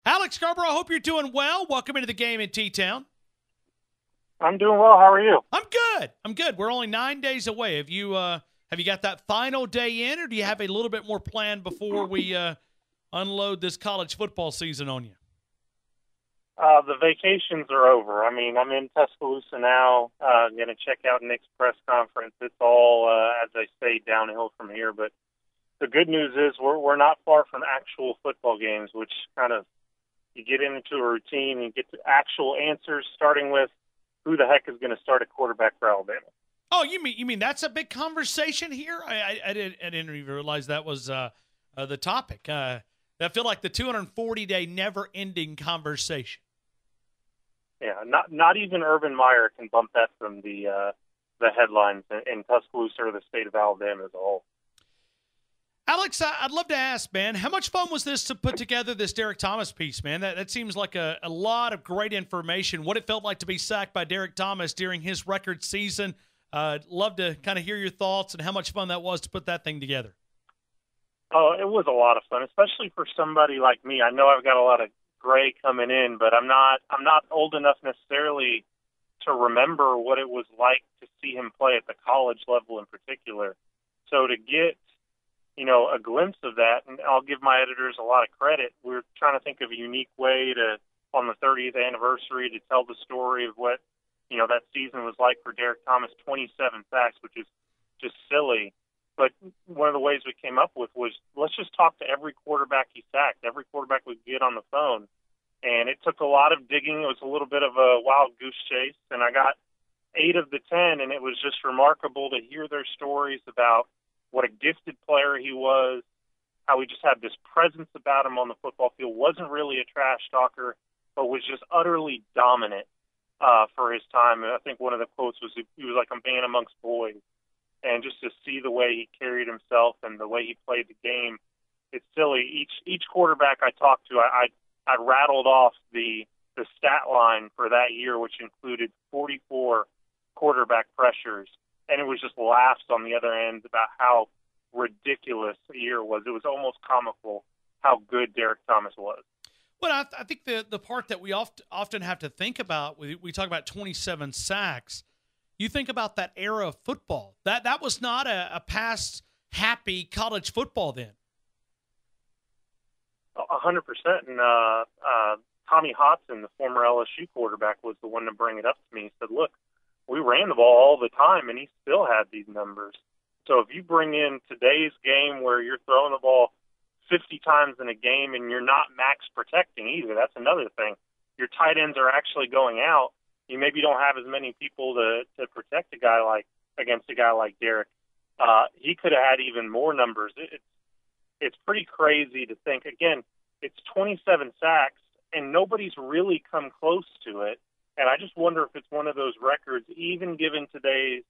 Alex Scarborough, I hope you're doing well. Welcome into the game in T-Town. I'm doing well. How are you? I'm good. We're only 9 days away. Have you got that final day in, or do you have a little bit more planned before we unload this college football season on you? The vacations are over. I mean, I'm in Tuscaloosa now. Going to check out Nick's press conference. It's all, as I say, downhill from here. But the good news is we're not far from actual football games, which kind of you get into a routine and get to actual answers, starting with who the heck is going to start at quarterback for Alabama. Oh, you mean that's a big conversation here? I didn't even realize that was the topic. I feel like the 240-day never-ending conversation. Yeah, not even Urban Meyer can bump that from the headlines in Tuscaloosa or the state of Alabama as a whole. Alex, I'd love to ask, man, how much fun was this to put together this Derrick Thomas piece, man? That seems like a lot of great information. What it felt like to be sacked by Derrick Thomas during his record season. Love to kind of hear your thoughts and how much fun that was to put that thing together. Oh, it was a lot of fun, especially for somebody like me. I know I've got a lot of gray coming in, but I'm not old enough necessarily to remember what it was like to see him play at the college level in particular. So to get, a glimpse of that, and I'll give my editors a lot of credit. We're trying to think of a unique way to, on the 30th anniversary, to tell the story of what, that season was like for Derrick Thomas, 27 sacks, which is just silly. But one of the ways we came up with was, let's just talk to every quarterback he sacked, every quarterback we could get on the phone. And it took a lot of digging. It was a little bit of a wild goose chase. And I got 8 of the 10, and it was just remarkable to hear their stories about what a gifted player he was, how he just had this presence about him on the football field, wasn't really a trash talker, but was just utterly dominant for his time. And I think one of the quotes was, he was like a man amongst boys. And just to see the way he carried himself and the way he played the game, it's silly. Each quarterback I talked to, I rattled off the stat line for that year, which included 44 quarterback pressures. And it was just laughs on the other end about how ridiculous the year was. It was almost comical how good Derrick Thomas was. Well, I think the part that we often have to think about, we talk about 27 sacks. You think about that era of football. That was not a past happy college football then. 100%. And Tommy Hodson, the former LSU quarterback, was the one to bring it up to me. He said, look, we ran the ball all the time, and he still had these numbers. So if you bring in today's game where you're throwing the ball 50 times in a game and you're not max protecting either, that's another thing. Your tight ends are actually going out. You maybe don't have as many people to protect against a guy like Derrick. He could have had even more numbers. It's pretty crazy to think. Again, it's 27 sacks, and nobody's really come close to it. And I just wonder if it's one of those records, even given today's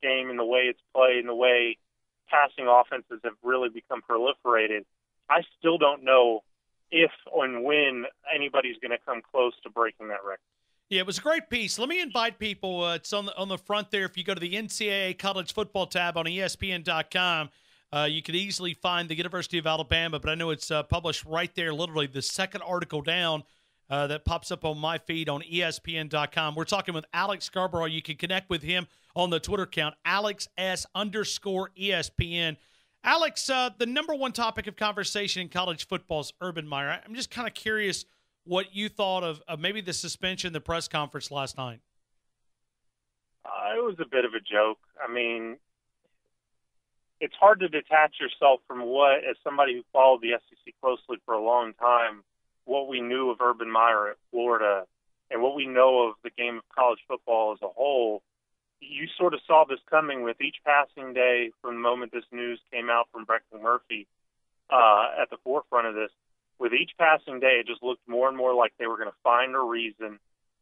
game and the way it's played and the way passing offenses have really become proliferated. I still don't know if and when anybody's going to come close to breaking that record. Yeah, it was a great piece. Let me invite people. It's on the front there. If you go to the NCAA College Football tab on ESPN.com, you could easily find the University of Alabama, but I know it's published right there, literally the second article down that pops up on my feed on ESPN.com. We're talking with Alex Scarborough. You can connect with him on the Twitter account, AlexS_ESPN. Alex, the number one topic of conversation in college football is Urban Meyer. I'm just kind of curious what you thought of maybe the suspension, the press conference last night. It was a bit of a joke. I mean, it's hard to detach yourself from what, as somebody who followed the SEC closely for a long time, what we knew of Urban Meyer at Florida and what we know of the game of college football as a whole. You sort of saw this coming with each passing day from the moment this news came out from Brett Murphy at the forefront of this. With each passing day, it just looked more and more like they were going to find a reason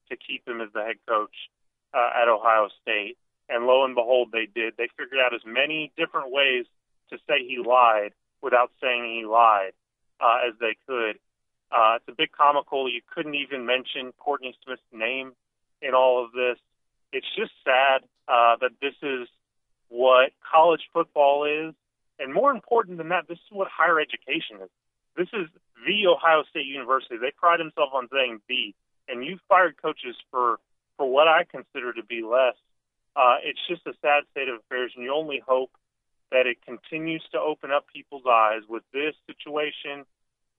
to keep him as the head coach at Ohio State. And lo and behold, they did. They figured out as many different ways to say he lied without saying he lied as they could. It's a bit comical. You couldn't even mention Courtney Smith's name in all of this. It's just sad that this is what college football is. And more important than that, this is what higher education is. This is the Ohio State University. They pride themselves on saying the. And you've fired coaches for what I consider to be less. It's just a sad state of affairs, and you only hope that it continues to open up people's eyes with this situation,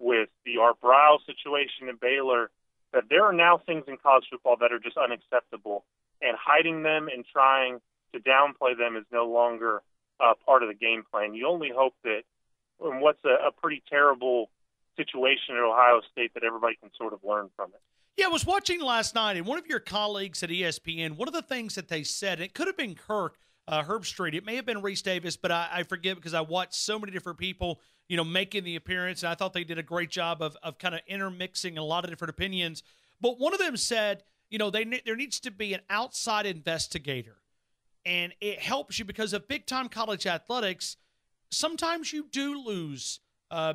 with the Art Briles situation at Baylor, that there are now things in college football that are just unacceptable, and hiding them and trying to downplay them is no longer part of the game plan. You only hope that in what's a pretty terrible situation at Ohio State that everybody can sort of learn from it. Yeah, I was watching last night, and one of your colleagues at ESPN, one of the things that they said, and it could have been Herbstreit, it may have been Reese Davis, but I forget because I watched so many different people, making the appearance, and I thought they did a great job of kind of intermixing a lot of different opinions. But one of them said, there needs to be an outside investigator, and it helps you because of big-time college athletics, sometimes you do lose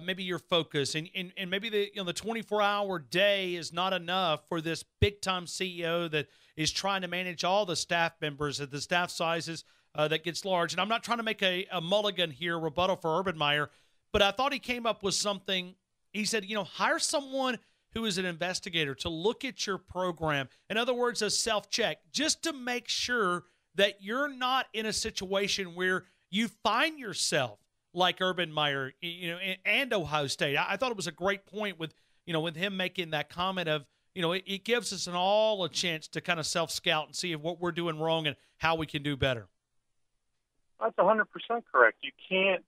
maybe your focus, and maybe the 24-hour day is not enough for this big-time CEO that is trying to manage all the staff members at the staff sizes that gets large. And I'm not trying to make a mulligan here, rebuttal for Urban Meyer, but I thought he came up with something. He said, hire someone who is an investigator to look at your program. In other words, a self-check, just to make sure that you're not in a situation where you find yourself like Urban Meyer, and Ohio State. I thought it was a great point with him making that comment of, it gives us all a chance to kind of self-scout and see if what we're doing wrong and how we can do better. That's 100% correct. You can't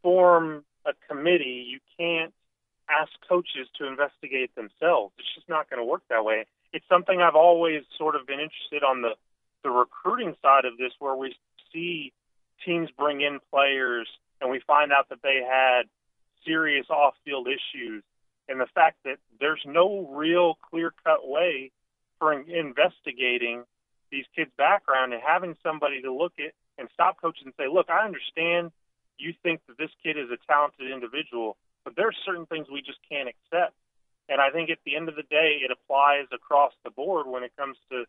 form a committee. You can't ask coaches to investigate themselves. It's just not going to work that way. It's something I've always sort of been interested on the recruiting side of this, where we see teams bring in players and we find out that they had serious off-field issues, and the fact that there's no real clear-cut way for investigating these kids' background and having somebody to look at and stop coaches and say, look, I understand you think that this kid is a talented individual, but there are certain things we just can't accept. And I think at the end of the day, it applies across the board when it comes to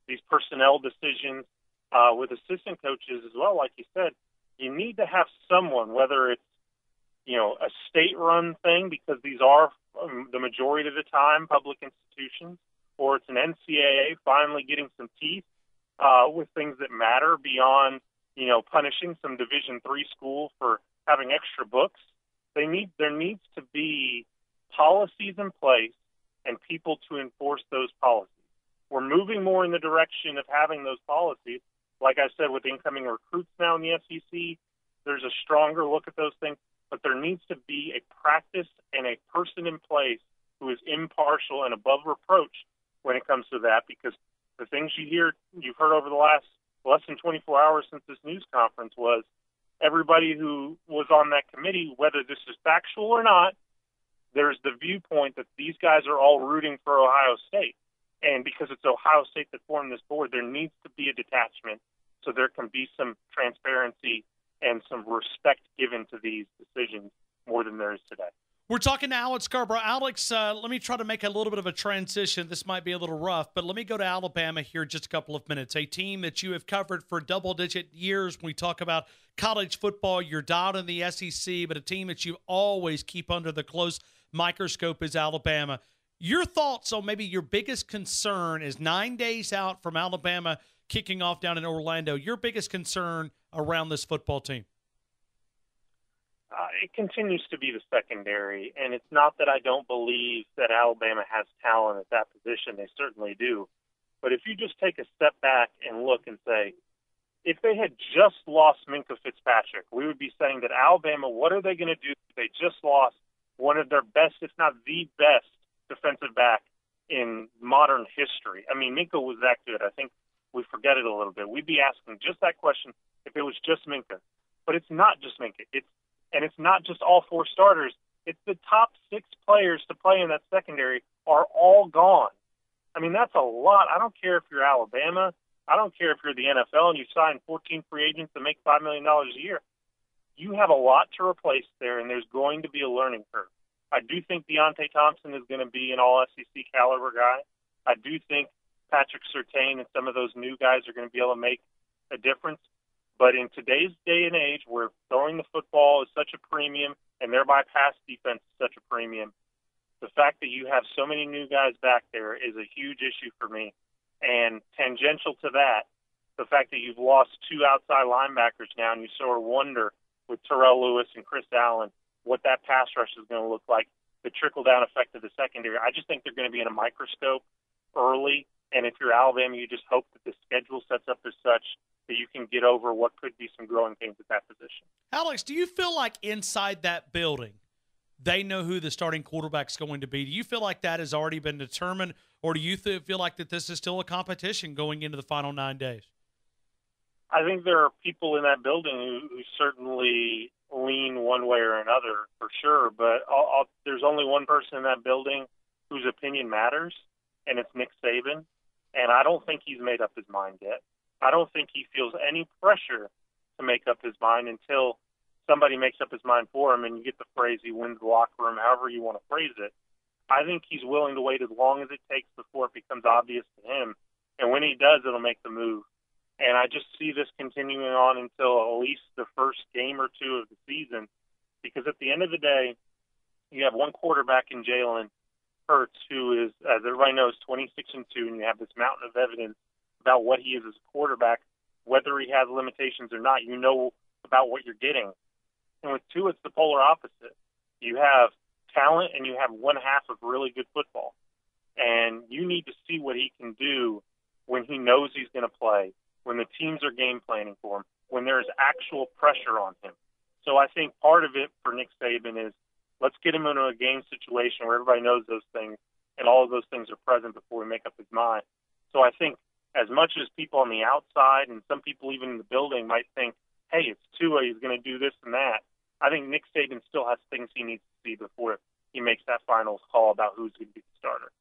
these personnel decisions with assistant coaches as well. Like you said, you need to have someone, whether it's, a state-run thing, because these are the majority of the time public institutions, or it's an NCAA finally getting some teeth with things that matter beyond, punishing some Division III school for having extra books. There needs to be policies in place and people to enforce those policies. We're moving more in the direction of having those policies. Like I said, with incoming recruits now in the SEC, there's a stronger look at those things, but there needs to be a practice and a person in place who is impartial and above reproach when it comes to that, because the things you've heard over the last less than 24 hours since this news conference was everybody who was on that committee, whether this is factual or not, there's the viewpoint that these guys are all rooting for Ohio State. And because it's Ohio State that formed this board, there needs to be a detachment so there can be some transparency and some respect given to these decisions more than there is today. We're talking to Alex Scarborough. Alex, let me try to make a little bit of a transition. This might be a little rough, but let me go to Alabama here in just a couple of minutes, a team that you have covered for double-digit years. When we talk about college football, you're down in the SEC, but a team that you always keep under the close microscope is Alabama. Your thoughts on maybe your biggest concern is 9 days out from Alabama kicking off down in Orlando. Your biggest concern around this football team? It continues to be the secondary, and it's not that I don't believe that Alabama has talent at that position. They certainly do. But if you just take a step back and look and say, if they had just lost Minkah Fitzpatrick, we would be saying that Alabama, what are they going to do if they just lost one of their best, if not the best, defensive back in modern history? I mean, Minkah was that good. I think we forget it a little bit. We'd be asking just that question if it was just Minkah. But it's not just Minkah. It's not just all four starters. It's the top 6 players to play in that secondary are all gone. I mean, that's a lot. I don't care if you're Alabama. I don't care if you're the NFL and you sign 14 free agents to make $5 million a year. You have a lot to replace there, and there's going to be a learning curve. I do think Deontay Thompson is going to be an all-SEC caliber guy. I do think Patrick Surtain and some of those new guys are going to be able to make a difference. But in today's day and age, where throwing the football is such a premium and thereby pass defense is such a premium, the fact that you have so many new guys back there is a huge issue for me. And tangential to that, the fact that you've lost two outside linebackers now, and you sort of wonder with Terrell Lewis and Chris Allen what that pass rush is going to look like, the trickle-down effect of the secondary. I just think they're going to be in a microscope early, and if you're Alabama, you just hope that the schedule sets up as such that you can get over what could be some growing pains at that position. Alex, do you feel like inside that building they know who the starting quarterback's going to be? Do you feel like that has already been determined, or do you feel like that this is still a competition going into the final 9 days? I think there are people in that building who certainly lean one way or another, for sure. But there's only one person in that building whose opinion matters, and it's Nick Saban. And I don't think he's made up his mind yet. I don't think he feels any pressure to make up his mind until somebody makes up his mind for him, and you get the phrase he wins the locker room, however you want to phrase it. I think he's willing to wait as long as it takes before it becomes obvious to him. And when he does, it'll make the move. And I just see this continuing on until at least the first game or two of the season, because at the end of the day, you have one quarterback in Jalen Hurts who is, as everybody knows, 26-2, and you have this mountain of evidence about what he is as a quarterback, whether he has limitations or not. You know about what you're getting. And with Tua, it's the polar opposite. You have talent and you have one half of really good football. And you need to see what he can do when he knows he's going to play, when the teams are game planning for him, when there's actual pressure on him. So I think part of it for Nick Saban is let's get him into a game situation where everybody knows those things and all of those things are present before we make up his mind. So I think as much as people on the outside and some people even in the building might think, hey, it's Tua, he's going to do this and that, I think Nick Saban still has things he needs to see before he makes that final call about who's going to be the starter.